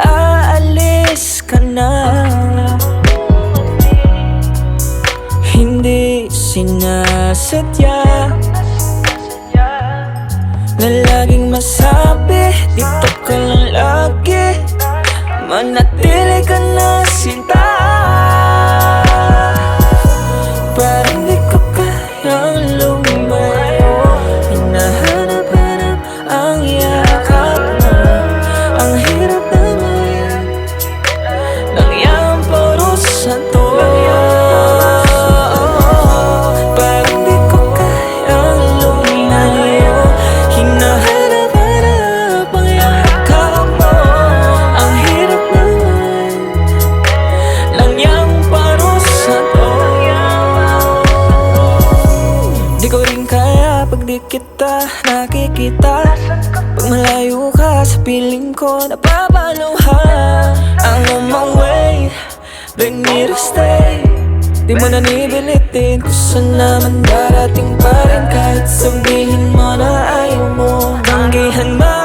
aalis ka na. Hindi sinasadya na laging masabi dito ka lang lagi. Manatili ka na sinta. Parang di ko kayang lumayo. Hinahanap-hanap ang yakap mo. Ang hirap naman ng iyong parusa to. Parang di ko kayang lumayo. Hinahanap-hanap ang yakap mo. Ang hirap naman ng iyong parusa to. Di ko rin kaya pag di kita nakikita. Pag malayo ka sa piling ko, napapaluha. I'm on my way, beg me to stay. Di mo na nibilitin kung saan naman darating pa rin. Kahit sabihin mo na ayaw mo, tanggihan mo